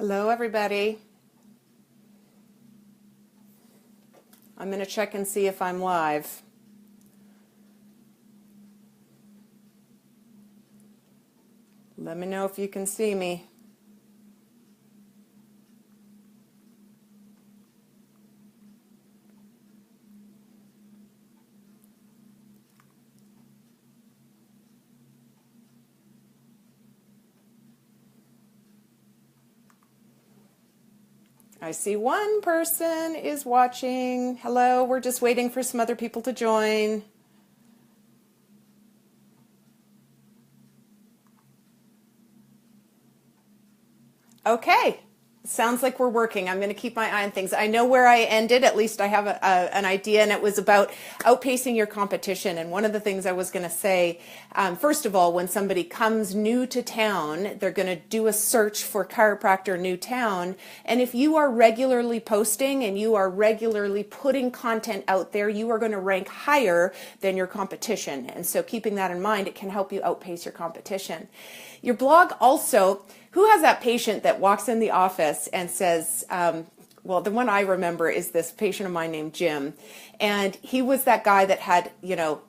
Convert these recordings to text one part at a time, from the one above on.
Hello, everybody. I'm going to check and see if I'm live. Let me know if you can see me. I see one person is watching. Hello, we're just waiting for some other people to join. Okay, sounds like we're working. I'm going to keep my eye on things. I know where I ended, at least I have an idea, and it was about outpacing your competition. And one of the things I was going to say, first of all, when somebody comes new to town, they're going to do a search for chiropractor new town. And if you are regularly posting and you are regularly putting content out there, you are going to rank higher than your competition. And so keeping that in mind, it can help you outpace your competition. Your blog also, who has that patient that walks in the office and says, well, the one I remember is this patient of mine named Jim. And he was that guy that had,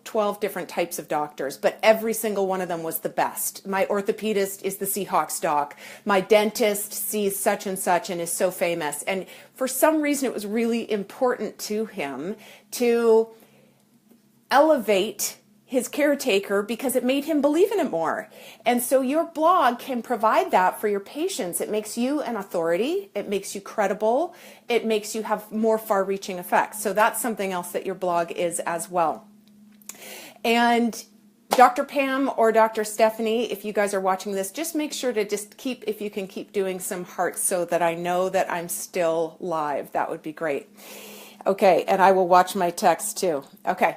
12 different types of doctors, but every single one of them was the best. My orthopedist is the Seahawks doc. My dentist sees such and such and is so famous. And for some reason, it was really important to him to elevate his caretaker because it made him believe in it more. And so your blog can provide that for your patients. It makes you an authority. It makes you credible. It makes you have more far-reaching effects. So that's something else that your blog is as well. And Dr. Pam or Dr. Stephanie, if you guys are watching this, just make sure to just keep, if you can keep doing some hearts so that I know that I'm still live. That would be great. Okay, and I will watch my text too. Okay,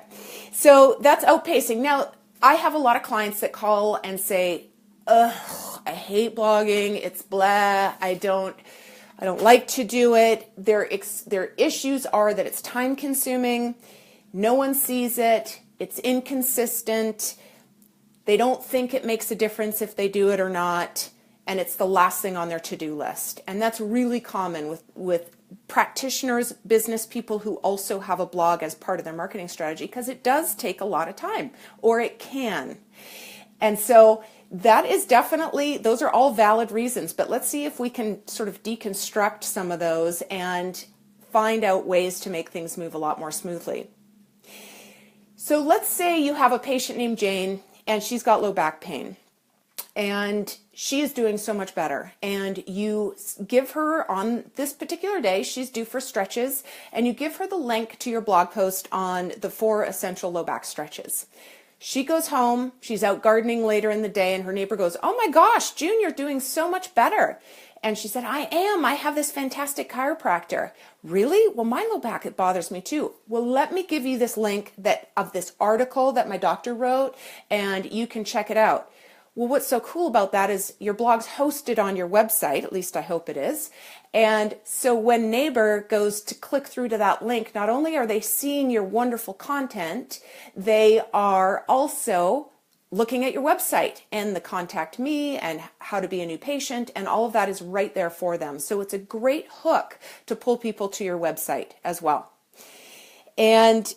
so that's outpacing. Now, I have a lot of clients that call and say, ugh, I hate blogging, it's blah, I don't like to do it. Their issues are that it's time consuming, no one sees it, it's inconsistent, they don't think it makes a difference if they do it or not, and it's the last thing on their to-do list. And that's really common with practitioners, business people who also have a blog as part of their marketing strategy, because it does take a lot of time, or it can. And so that is definitely, those are all valid reasons, but let's see if we can sort of deconstruct some of those and find out ways to make things move a lot more smoothly. So let's say you have a patient named Jane and she's got low back pain. And she is doing so much better. And you give her, on this particular day, she's due for stretches, and you give her the link to your blog post on the 4 essential low back stretches. She goes home, she's out gardening later in the day, and her neighbor goes, oh my gosh, June, you're doing so much better. And she said, I am. I have this fantastic chiropractor. Really? Well, my low back, it bothers me too. Well, let me give you this link of this article that my doctor wrote, and you can check it out. Well, what's so cool about that is your blog's hosted on your website, at least I hope it is. And so when neighbor goes to click through to that link, not only are they seeing your wonderful content, they are also looking at your website and the contact me and how to be a new patient, and all of that is right there for them. So it's a great hook to pull people to your website as well. And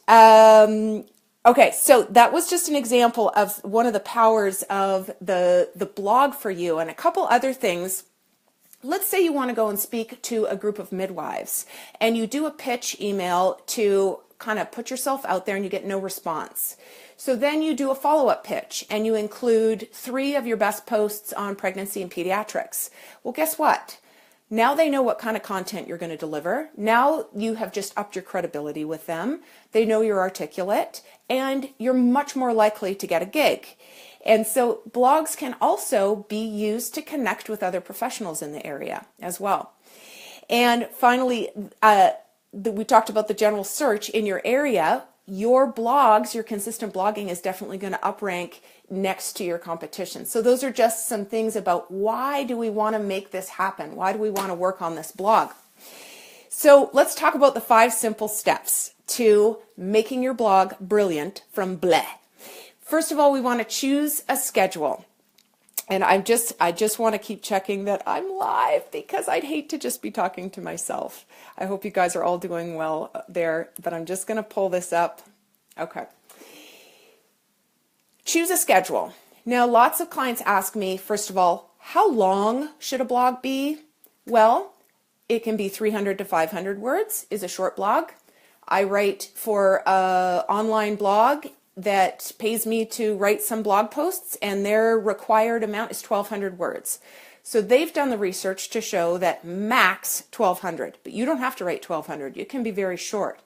okay, so that was just an example of one of the powers of the blog for you, and a couple other things. Let's say you want to go and speak to a group of midwives, and you do a pitch email to kind of put yourself out there and you get no response. So then you do a follow-up pitch and you include 3 of your best posts on pregnancy and pediatrics. Well, guess what? Now they know what kind of content you're going to deliver. Now you have just upped your credibility with them. They know you're articulate, and you're much more likely to get a gig. And so blogs can also be used to connect with other professionals in the area as well. And finally, we talked about the general search in your area. Your blogs, your consistent blogging is definitely going to uprank next to your competition. So those are just some things about why do we want to make this happen? Why do we want to work on this blog? So let's talk about the 5 simple steps to making your blog brilliant from Bleh. First of all, we want to choose a schedule. And I just want to keep checking that I'm live because I'd hate to just be talking to myself. I hope you guys are all doing well there, but I'm just going to pull this up. Okay. Choose a schedule. Now, lots of clients ask me, first of all, how long should a blog be? Well, it can be 300 to 500 words is a short blog. I write for an online blog that pays me to write some blog posts, and their required amount is 1,200 words. So they've done the research to show that max 1,200, but you don't have to write 1,200. It can be very short.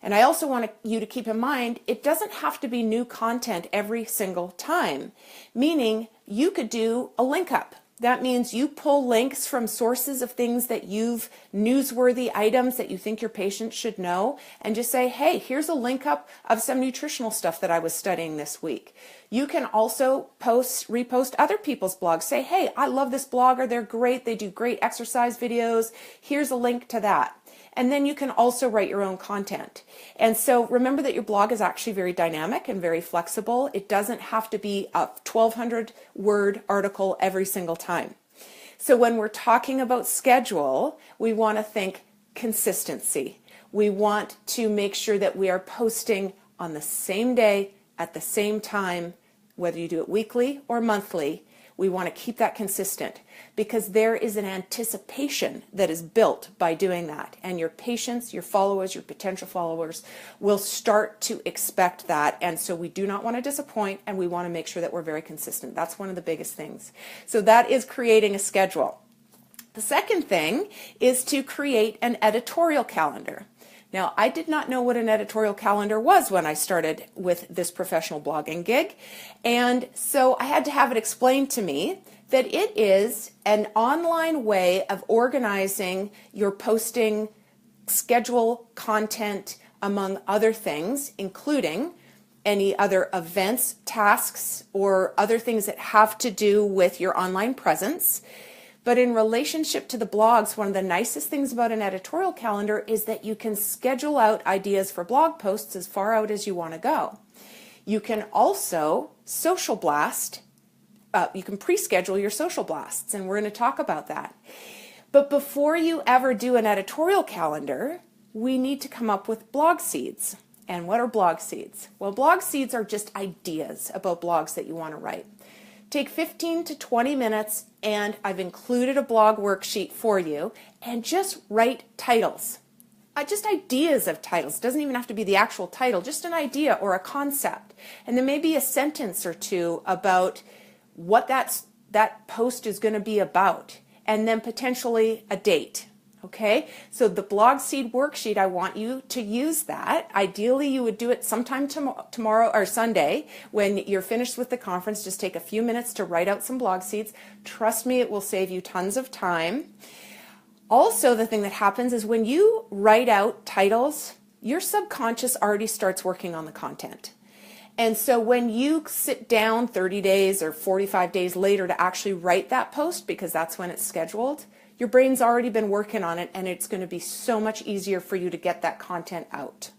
And I also want you to keep in mind, it doesn't have to be new content every single time, meaning you could do a link up. That means you pull links from sources of things that newsworthy items that you think your patients should know, and just say, hey, here's a link up of some nutritional stuff that I was studying this week. You can also repost other people's blogs. Say, hey, I love this blogger. They're great. They do great exercise videos. Here's a link to that. And then you can also write your own content. And so remember that your blog is actually very dynamic and very flexible. It doesn't have to be a 1,200 word article every single time. So when we're talking about schedule, we want to think consistency. We want to make sure that we are posting on the same day at the same time, whether you do it weekly or monthly. We want to keep that consistent because there is an anticipation that is built by doing that. And your patients, your followers, your potential followers will start to expect that. And so we do not want to disappoint, and we want to make sure that we're very consistent. That's one of the biggest things. So that is creating a schedule. The second thing is to create an editorial calendar. Now, I did not know what an editorial calendar was when I started with this professional blogging gig, and so I had to have it explained to me that it is an online way of organizing your posting schedule, content, among other things, including any other events, tasks, or other things that have to do with your online presence. But in relationship to the blogs, one of the nicest things about an editorial calendar is that you can schedule out ideas for blog posts as far out as you want to go. You can also social blast, you can pre-schedule your social blasts, and we're going to talk about that. But before you ever do an editorial calendar, we need to come up with blog seeds. And what are blog seeds? Well, blog seeds are just ideas about blogs that you want to write. Take 15 to 20 minutes, and I've included a blog worksheet for you, and just write titles. Just ideas of titles. It doesn't even have to be the actual title, just an idea or a concept. And then maybe a sentence or two about what that post is going to be about, and then potentially a date. Okay, so the blog seed worksheet, I want you to use that. Ideally, you would do it sometime tomorrow or Sunday when you're finished with the conference. Just take a few minutes to write out some blog seeds. Trust me, it will save you tons of time. Also, the thing that happens is when you write out titles, your subconscious already starts working on the content. And so when you sit down 30 days or 45 days later to actually write that post, because that's when it's scheduled, your brain's already been working on it, and it's going to be so much easier for you to get that content out.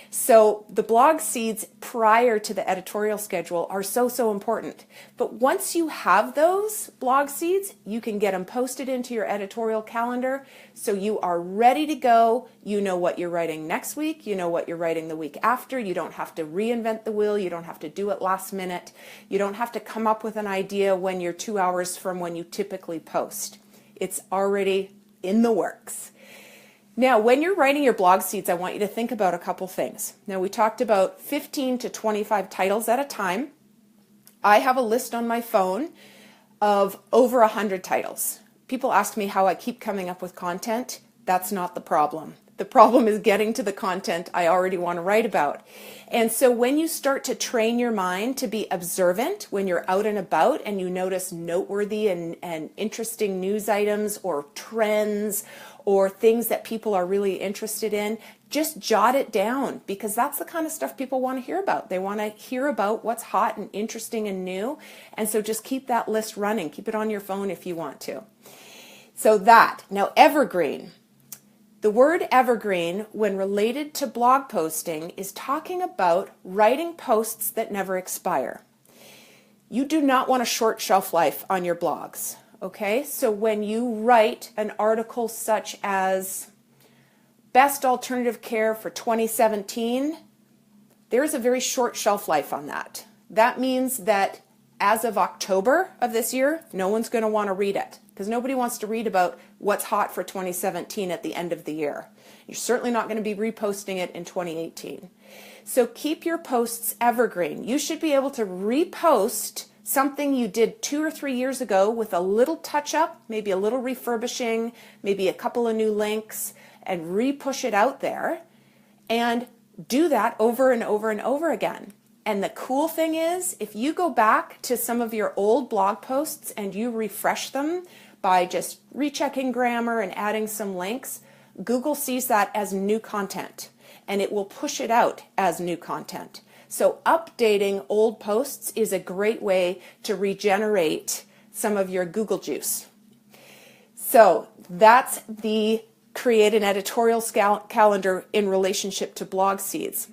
So the blog seeds prior to the editorial schedule are so important. But once you have those blog seeds, you can get them posted into your editorial calendar so you are ready to go. You know what you're writing next week. You know what you're writing the week after. You don't have to reinvent the wheel. You don't have to do it last minute. You don't have to come up with an idea when you're 2 hours from when you typically post. It's already in the works. Now, when you're writing your blog seeds, I want you to think about a couple things. Now, we talked about 15 to 25 titles at a time. I have a list on my phone of over 100 titles. People ask me how I keep coming up with content. That's not the problem. The problem is getting to the content I already want to write about. And so when you start to train your mind to be observant when you're out and about and you notice noteworthy and interesting news items or trends or things that people are really interested in, just jot it down, because that's the kind of stuff people want to hear about. They want to hear about what's hot and interesting and new. And so just keep that list running. Keep it on your phone if you want to. So that. Now, evergreen. The word evergreen, when related to blog posting, is talking about writing posts that never expire. You do not want a short shelf life on your blogs, okay? So when you write an article such as Best Alternative Care for 2017, there's a very short shelf life on that. That means that as of October of this year, no one's going to want to read it because nobody wants to read about what's hot for 2017 at the end of the year. You're certainly not going to be reposting it in 2018. So keep your posts evergreen. You should be able to repost something you did 2 or 3 years ago with a little touch-up, maybe a little refurbishing, maybe a couple of new links, and re-push it out there. And do that over and over and over again. And the cool thing is, if you go back to some of your old blog posts and you refresh them by just rechecking grammar and adding some links, Google sees that as new content and it will push it out as new content. So updating old posts is a great way to regenerate some of your Google juice. So that's the create an editorial calendar in relationship to blog seeds.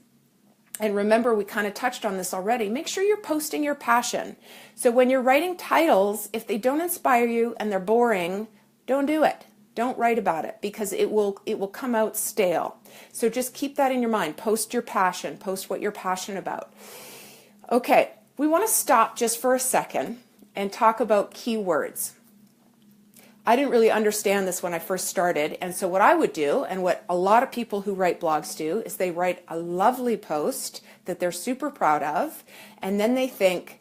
And remember, we kind of touched on this already. Make sure you're posting your passion. So when you're writing titles, if they don't inspire you and they're boring, don't do it. Don't write about it because it will come out stale. So just keep that in your mind. Post your passion. Post what you're passionate about. Okay, we want to stop just for a second and talk about keywords. I didn't really understand this when I first started, and so what I would do, and what a lot of people who write blogs do, is they write a lovely post that they're super proud of, and then they think,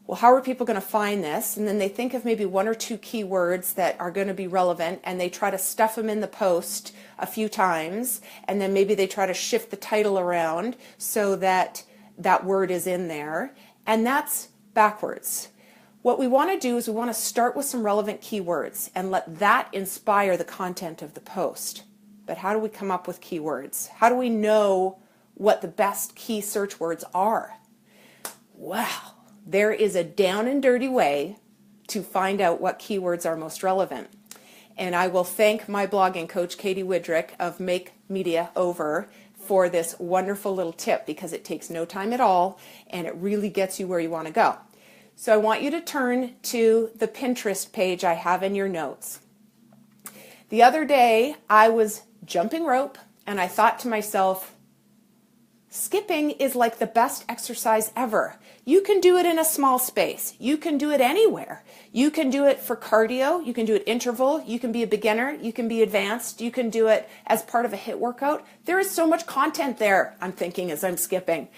well, how are people going to find this? And then they think of maybe 1 or 2 keywords that are going to be relevant, and they try to stuff them in the post a few times, and then maybe they try to shift the title around so that that word is in there, and that's backwards. What we want to do is we want to start with some relevant keywords and let that inspire the content of the post. But how do we come up with keywords? How do we know what the best key search words are? Well, there is a down and dirty way to find out what keywords are most relevant. And I will thank my blogging coach, Katie Widrick of Make Media Over, for this wonderful little tip because it takes no time at all and it really gets you where you want to go. So I want you to turn to the Pinterest page I have in your notes. The other day I was jumping rope and I thought to myself, skipping is like the best exercise ever. You can do it in a small space. You can do it anywhere. You can do it for cardio. You can do it interval. You can be a beginner. You can be advanced. You can do it as part of a HIIT workout. There is so much content there, I'm thinking as I'm skipping.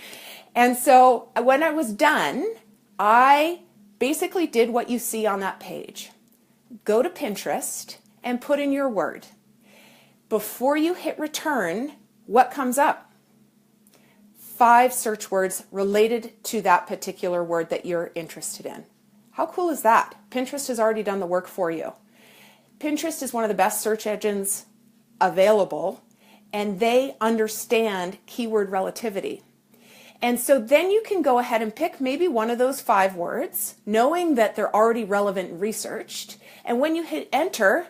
And so when I was done, I basically did what you see on that page. Go to Pinterest and put in your word. Before you hit return, what comes up? 5 search words related to that particular word that you're interested in. How cool is that? Pinterest has already done the work for you. Pinterest is one of the best search engines available, and they understand keyword relativity. And so then you can go ahead and pick maybe one of those 5 words, knowing that they're already relevant and researched. And when you hit enter,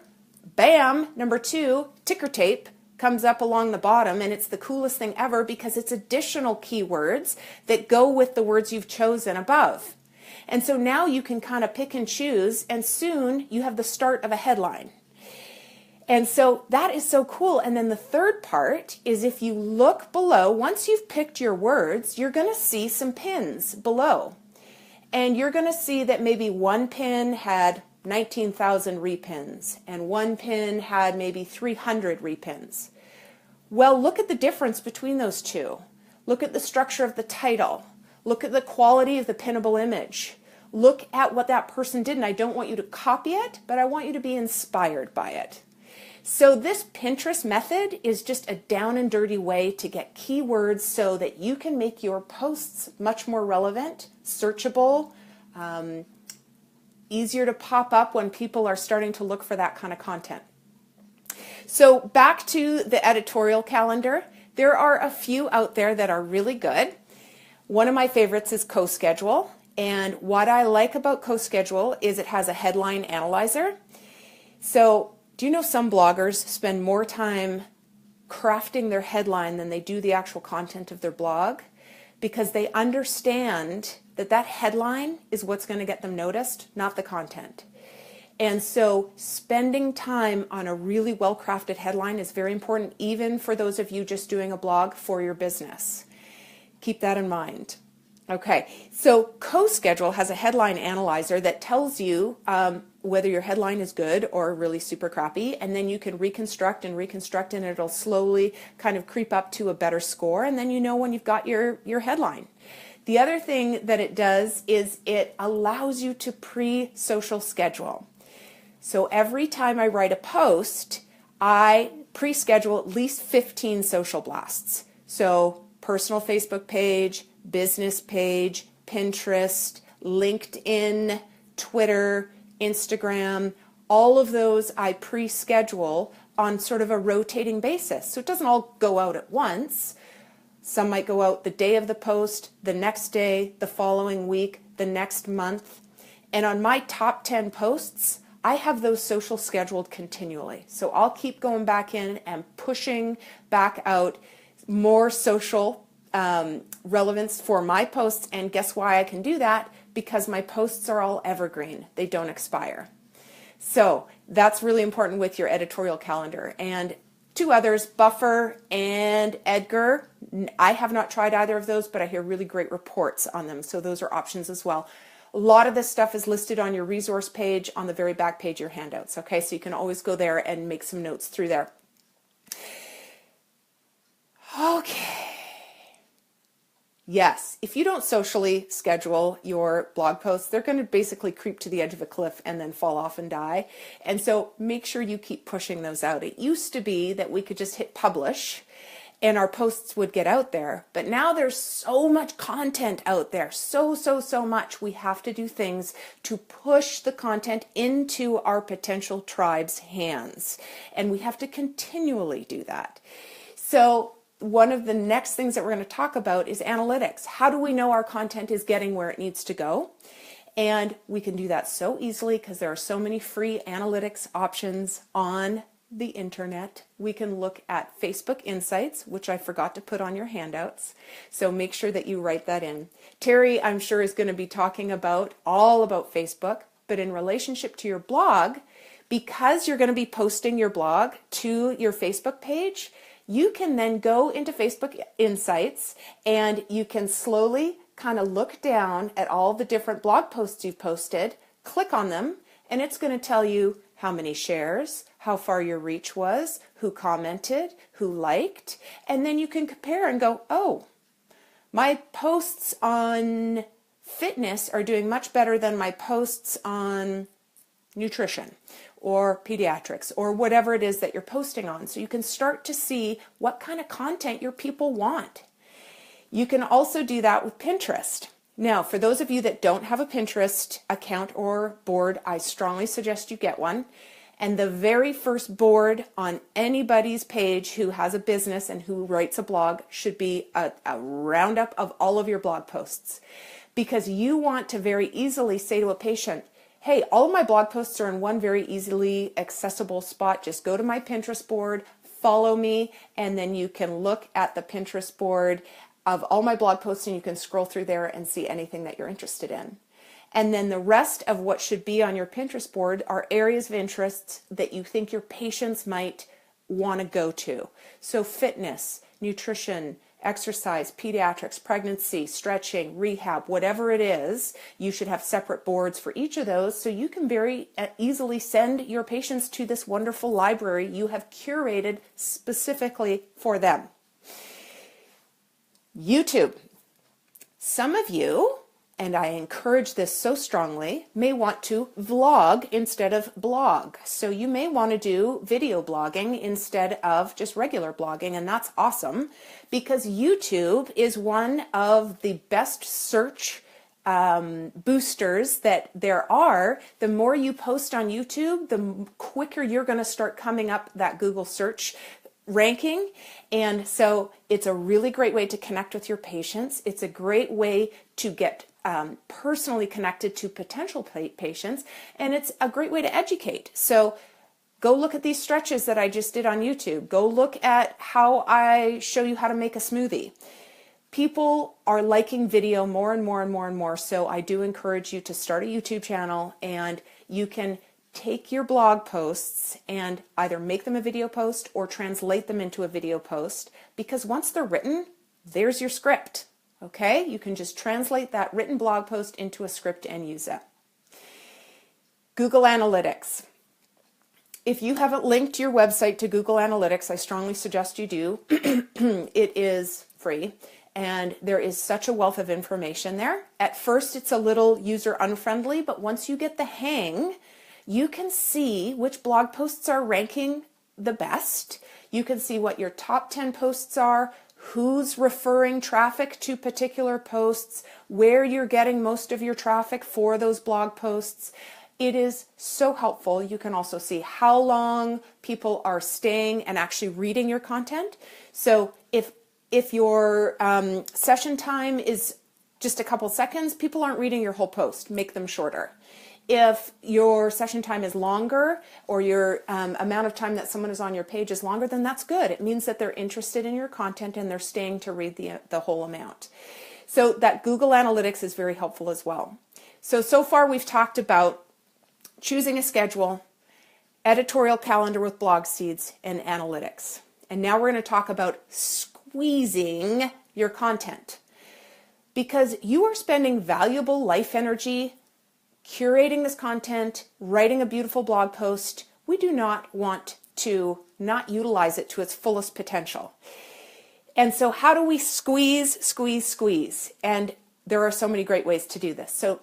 bam, number 2, ticker tape comes up along the bottom, and it's the coolest thing ever because it's additional keywords that go with the words you've chosen above. And so now you can kind of pick and choose, and soon you have the start of a headline. And so that is so cool. And then the third part is if you look below, once you've picked your words, you're going to see some pins below. And you're going to see that maybe one pin had 19,000 repins and one pin had maybe 300 repins. Well, look at the difference between those two. Look at the structure of the title. Look at the quality of the pinnable image. Look at what that person did. And I don't want you to copy it, but I want you to be inspired by it. So this Pinterest method is just a down and dirty way to get keywords so that you can make your posts much more relevant, searchable, easier to pop up when people are starting to look for that kind of content. So back to the editorial calendar. There are a few out there that are really good. One of my favorites is CoSchedule. And what I like about CoSchedule is it has a headline analyzer. So do you know some bloggers spend more time crafting their headline than they do the actual content of their blog? Because they understand that headline is what's going to get them noticed, not the content. And so spending time on a really well-crafted headline is very important, even for those of you just doing a blog for your business. Keep that in mind. Okay, so CoSchedule has a headline analyzer that tells you whether your headline is good or really super crappy, and then you can reconstruct, and it'll slowly kind of creep up to a better score, and then you know when you've got your headline. The other thing that it does is it allows you to pre-social schedule. So every time I write a post, I pre-schedule at least 15 social blasts. So personal Facebook page, business page, Pinterest, LinkedIn, Twitter, Instagram, all of those I pre-schedule on sort of a rotating basis. So it doesn't all go out at once. Some might go out the day of the post, the next day, the following week, the next month. And on my top 10 posts, I have those social scheduled continually. So I'll keep going back in and pushing back out more social relevance for my posts. And guess why I can do that? Because my posts are all evergreen. They don't expire. So that's really important with your editorial calendar. And two others, Buffer and Edgar. I have not tried either of those, but I hear really great reports on them. So those are options as well. A lot of this stuff is listed on your resource page on the very back page of your handouts. Okay, so you can always go there and make some notes through there. Okay. Yes, if you don't socially schedule your blog posts, they're going to basically creep to the edge of a cliff and then fall off and die. And so make sure you keep pushing those out. It used to be that we could just hit publish and our posts would get out there. But now there's so much content out there, so much. We have to do things to push the content into our potential tribe's hands. And we have to continually do that. So one of the next things that we're going to talk about is analytics. How do we know our content is getting where it needs to go? And we can do that so easily because there are so many free analytics options on the internet. We can look at Facebook Insights, which I forgot to put on your handouts. So make sure that you write that in. Terry, I'm sure, is going to be talking all about Facebook, but in relationship to your blog, because you're going to be posting your blog to your Facebook page, you can then go into Facebook Insights and you can slowly kind of look down at all the different blog posts you've posted, click on them, and it's going to tell you how many shares, how far your reach was, who commented, who liked, and then you can compare and go, oh, my posts on fitness are doing much better than my posts on nutrition or pediatrics or whatever it is that you're posting on. So you can start to see what kind of content your people want. You can also do that with Pinterest. Now, for those of you that don't have a Pinterest account or board, I strongly suggest you get one. And the very first board on anybody's page who has a business and who writes a blog should be a roundup of all of your blog posts. Because you want to very easily say to a patient, hey, all of my blog posts are in one very easily accessible spot. Just go to my Pinterest board, follow me, and then you can look at the Pinterest board of all my blog posts and you can scroll through there and see anything that you're interested in. And then the rest of what should be on your Pinterest board are areas of interest that you think your patients might want to go to. So fitness, nutrition, exercise, pediatrics, pregnancy, stretching, rehab, whatever it is, you should have separate boards for each of those so you can very easily send your patients to this wonderful library you have curated specifically for them. YouTube. Some of you, and I encourage this so strongly, may want to vlog instead of blog. So you may want to do video blogging instead of just regular blogging, and that's awesome because YouTube is one of the best search boosters that there are. The more you post on YouTube, the quicker you're going to start coming up that Google search ranking. And so it's a really great way to connect with your patients. It's a great way to get personally connected to potential patients, and it's a great way to educate. So go look at these stretches that I just did on YouTube. Go look at how I show you how to make a smoothie. People are liking video more and more and more and more, so I do encourage you to start a YouTube channel, and you can take your blog posts and either make them a video post or translate them into a video post, because once they're written, there's your script. Okay? You can just translate that written blog post into a script and use it. Google Analytics. If you haven't linked your website to Google Analytics, I strongly suggest you do. It is free, and there is such a wealth of information there. At first, it's a little user unfriendly, but once you get the hang, you can see which blog posts are ranking the best. You can see what your top 10 posts are, who's referring traffic to particular posts, where you're getting most of your traffic for those blog posts. It is so helpful. You can also see how long people are staying and actually reading your content. So if your session time is just a couple seconds, people aren't reading your whole post. Make them shorter. If your session time is longer, or your amount of time that someone is on your page is longer, then that's good. It means that they're interested in your content and they're staying to read the whole amount. So that Google Analytics is very helpful as well. So far we've talked about choosing a schedule, editorial calendar with blog seeds, and analytics. And now we're going to talk about squeezing your content, because you are spending valuable life energy curating this content, writing a beautiful blog post. We do not want to not utilize it to its fullest potential. And so how do we squeeze? And there are so many great ways to do this. So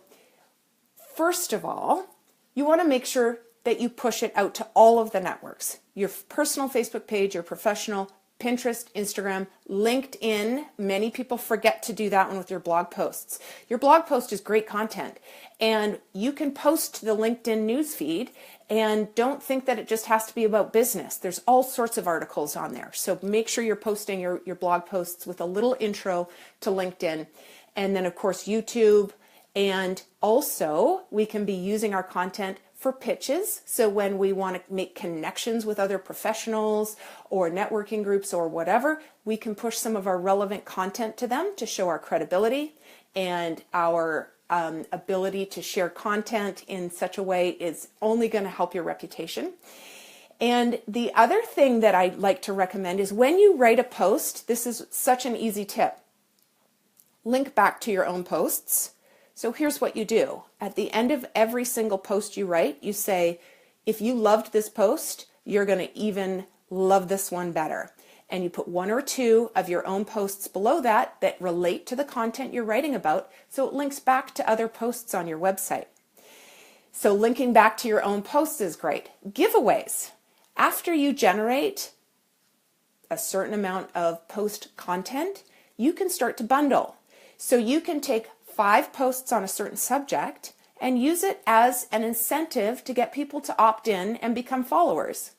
first of all, you want to make sure that you push it out to all of the networks. Your personal Facebook page, your professional, Pinterest, Instagram, LinkedIn. Many people forget to do that one with your blog posts. Your blog post is great content, and you can post to the LinkedIn newsfeed, and don't think that it just has to be about business. There's all sorts of articles on there. So make sure you're posting your blog posts with a little intro to LinkedIn, and then of course YouTube. And also we can be using our content for pitches. So when we want to make connections with other professionals or networking groups or whatever, we can push some of our relevant content to them to show our credibility, and our ability to share content in such a way is only going to help your reputation. And the other thing that I like to recommend is when you write a post, this is such an easy tip, link back to your own posts. So here's what you do. At the end of every single post you write, you say, if you loved this post, you're going to even love this one better. And you put one or two of your own posts below that relate to the content you're writing about, so it links back to other posts on your website. So linking back to your own posts is great. Giveaways. After you generate a certain amount of post content, you can start to bundle. So you can take 5 posts on a certain subject and use it as an incentive to get people to opt in and become followers.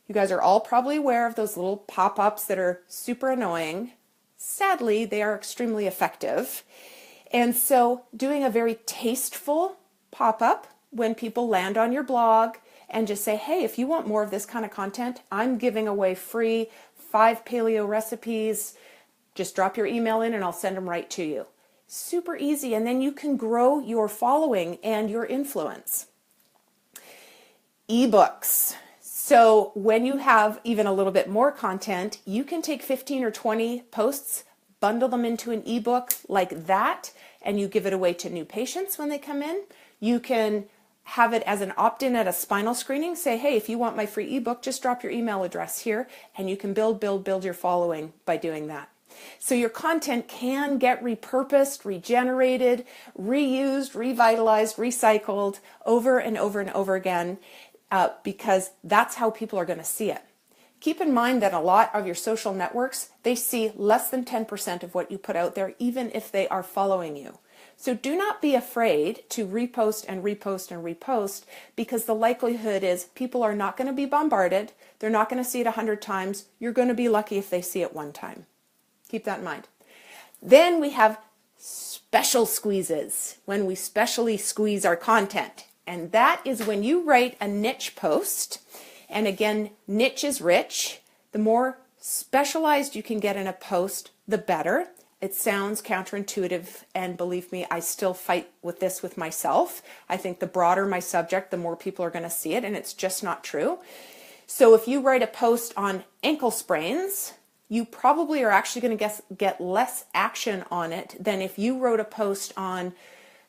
You guys are all probably aware of those little pop-ups that are super annoying. Sadly, they are extremely effective. And so doing a very tasteful pop-up when people land on your blog and just say, hey, if you want more of this kind of content, I'm giving away free 5 paleo recipes. Just drop your email in and I'll send them right to you. Super easy, and then you can grow your following and your influence. Ebooks. So when you have even a little bit more content, you can take 15 or 20 posts, bundle them into an ebook like that, and you give it away to new patients when they come in. You can have it as an opt-in at a spinal screening. Say, hey, if you want my free ebook, just drop your email address here, and you can build your following by doing that. So your content can get repurposed, regenerated, reused, revitalized, recycled over and over and over again, because that's how people are going to see it. Keep in mind that a lot of your social networks, they see less than 10% of what you put out there, even if they are following you. So do not be afraid to repost and repost and repost, because the likelihood is people are not going to be bombarded. They're not going to see it 100 times. You're going to be lucky if they see it 1 time. Keep that in mind. Then we have special squeezes, when we specially squeeze our content. And that is when you write a niche post. And again, niche is rich. The more specialized you can get in a post, the better. It sounds counterintuitive, and believe me, I still fight with this with myself. I think the broader my subject, the more people are going to see it, and it's just not true. So if you write a post on ankle sprains, you probably are actually going to get less action on it than if you wrote a post on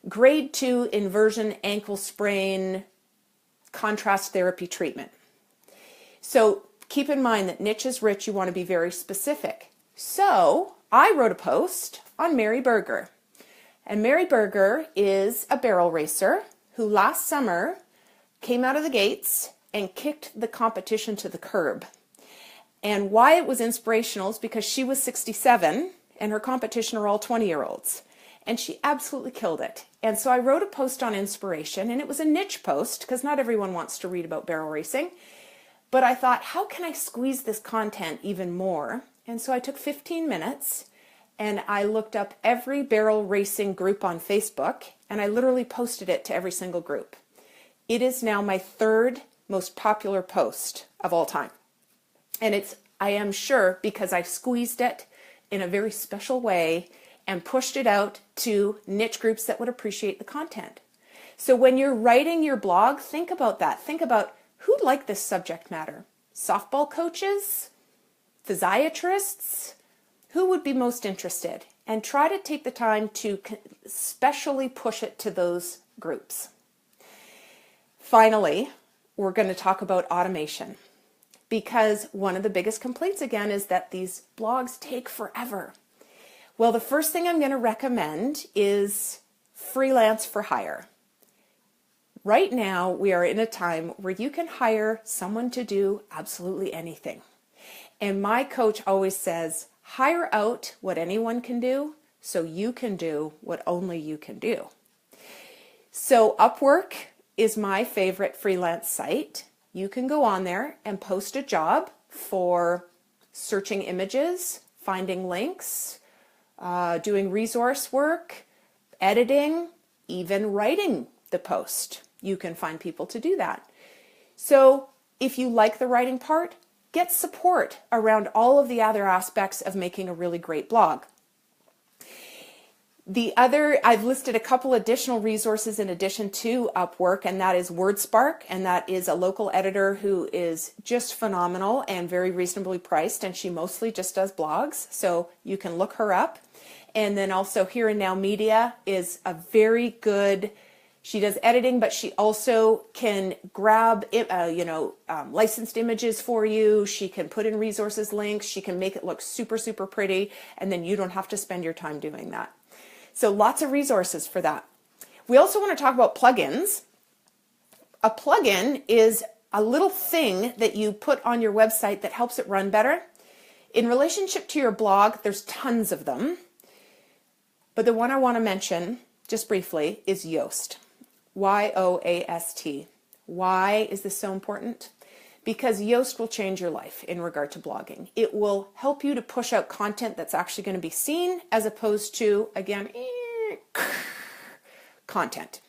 grade 2 inversion ankle sprain contrast therapy treatment. So keep in mind that niche is rich. You want to be very specific. So I wrote a post on Mary Berger. And Mary Berger is a barrel racer who last summer came out of the gates and kicked the competition to the curb. And why it was inspirational is because she was 67 and her competition are all 20-year-olds. And she absolutely killed it. And so I wrote a post on inspiration, and it was a niche post because not everyone wants to read about barrel racing. But I thought, how can I squeeze this content even more? And so I took 15 minutes and I looked up every barrel racing group on Facebook, and I literally posted it to every single group. It is now my 3rd most popular post of all time. And I am sure, because I squeezed it in a very special way and pushed it out to niche groups that would appreciate the content. So when you're writing your blog, think about that. Think about who'd like this subject matter. Softball coaches? Physiatrists? Who would be most interested? And try to take the time to specially push it to those groups. Finally, we're going to talk about automation, because one of the biggest complaints again is that these blogs take forever. Well, the first thing I'm going to recommend is freelance for hire. Right now, we are in a time where you can hire someone to do absolutely anything. And my coach always says, hire out what anyone can do so you can do what only you can do. So Upwork is my favorite freelance site. You can go on there and post a job for searching images, finding links, doing resource work, editing, even writing the post. You can find people to do that. So if you like the writing part, get support around all of the other aspects of making a really great blog. I've listed a couple additional resources in addition to Upwork, and that is WordSpark, and that is a local editor who is just phenomenal and very reasonably priced, and she mostly just does blogs, so you can look her up. And then also Here and Now Media is a very good, she does editing, but she also can grab licensed images for you. She can put in resources links. She can make it look super, super pretty, and then you don't have to spend your time doing that. So lots of resources for that. We also want to talk about plugins. A plugin is a little thing that you put on your website that helps it run better. In relationship to your blog, there's tons of them. But the one I want to mention, just briefly, is Yoast. Y-O-A-S-T. Why is this so important? Because Yoast will change your life in regard to blogging. It will help you to push out content that's actually going to be seen, as opposed to, again, content.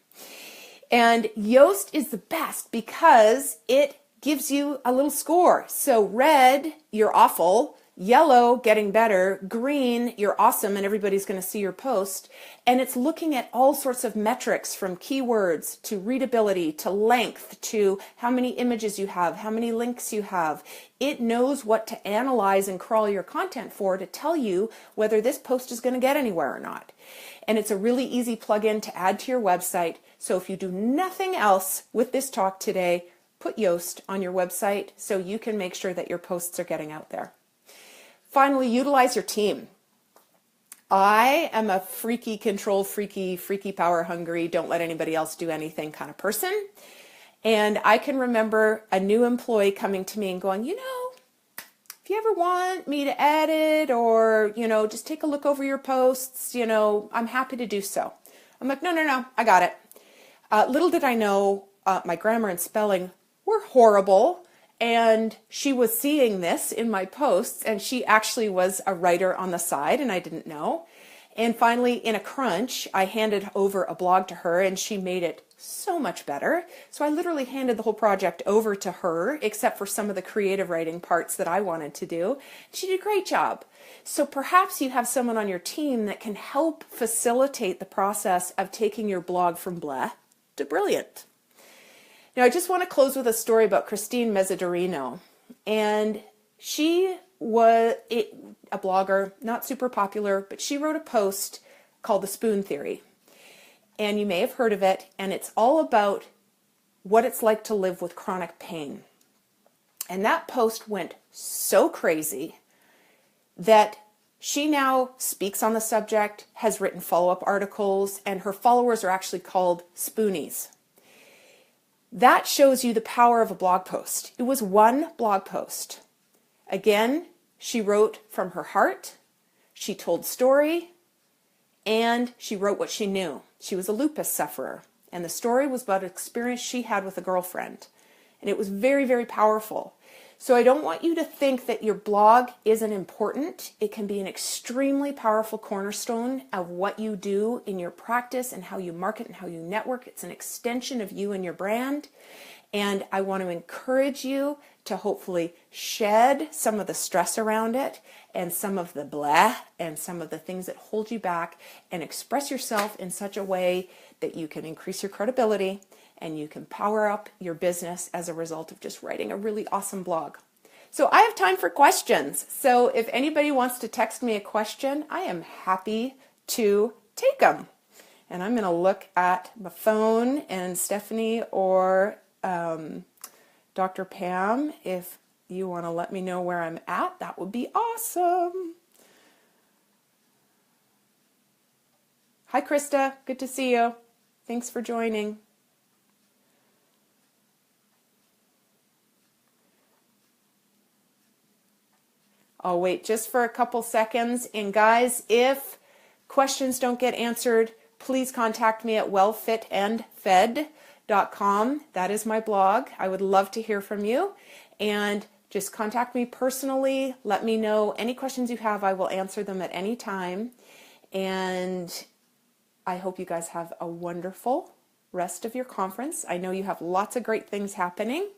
And Yoast is the best because it gives you a little score. So red, you're awful. Yellow, getting better. Green, you're awesome and everybody's going to see your post. And it's looking at all sorts of metrics, from keywords to readability to length to how many images you have, how many links you have. It knows what to analyze and crawl your content for to tell you whether this post is going to get anywhere or not. And it's a really easy plugin to add to your website. So if you do nothing else with this talk today, put Yoast on your website so you can make sure that your posts are getting out there. Finally, utilize your team. I am a freaky, control freaky, power hungry, don't let anybody else do anything kind of person. And I can remember a new employee coming to me and going, if you ever want me to edit or, just take a look over your posts, I'm happy to do so. I'm like, no, I got it. Little did I know my grammar and spelling were horrible. And she was seeing this in my posts, and she actually was a writer on the side, and I didn't know. And finally, in a crunch, I handed over a blog to her and she made it so much better. So I literally handed the whole project over to her, except for some of the creative writing parts that I wanted to do. She did a great job. So perhaps you have someone on your team that can help facilitate the process of taking your blog from bleh to brilliant. Now, I just want to close with a story about Christine Mezzadorino. And she was a blogger, not super popular, but she wrote a post called The Spoon Theory. And you may have heard of it, and it's all about what it's like to live with chronic pain. And that post went so crazy that she now speaks on the subject, has written follow-up articles, and her followers are actually called Spoonies. That shows you the power of a blog post. It was one blog post. Again, she wrote from her heart, she told story, and she wrote what she knew. She was a lupus sufferer, and the story was about an experience she had with a girlfriend. And it was very, very powerful. So I don't want you to think that your blog isn't important. It can be an extremely powerful cornerstone of what you do in your practice and how you market and how you network. It's an extension of you and your brand. And I want to encourage you to hopefully shed some of the stress around it and some of the bleh and some of the things that hold you back, and express yourself in such a way that you can increase your credibility and you can power up your business as a result of just writing a really awesome blog. So I have time for questions. So if anybody wants to text me a question, I am happy to take them. And I'm going to look at my phone, and Stephanie or Dr. Pam, if you want to let me know where I'm at, that would be awesome. Hi, Krista. Good to see you. Thanks for joining. I'll wait just for a couple seconds. And guys, if questions don't get answered, please contact me at wellfitandfed.com. That is my blog. I would love to hear from you. And just contact me personally. Let me know any questions you have. I will answer them at any time. And I hope you guys have a wonderful rest of your conference. I know you have lots of great things happening.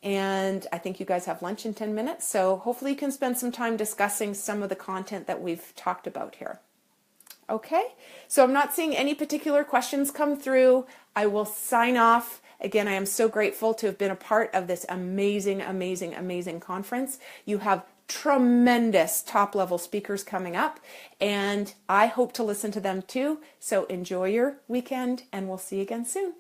And I think you guys have lunch in 10 minutes. So hopefully you can spend some time discussing some of the content that we've talked about here. Okay, so I'm not seeing any particular questions come through. I will sign off. Again, I am so grateful to have been a part of this amazing, amazing, amazing conference. You have tremendous top-level speakers coming up, and I hope to listen to them too. So enjoy your weekend, and we'll see you again soon.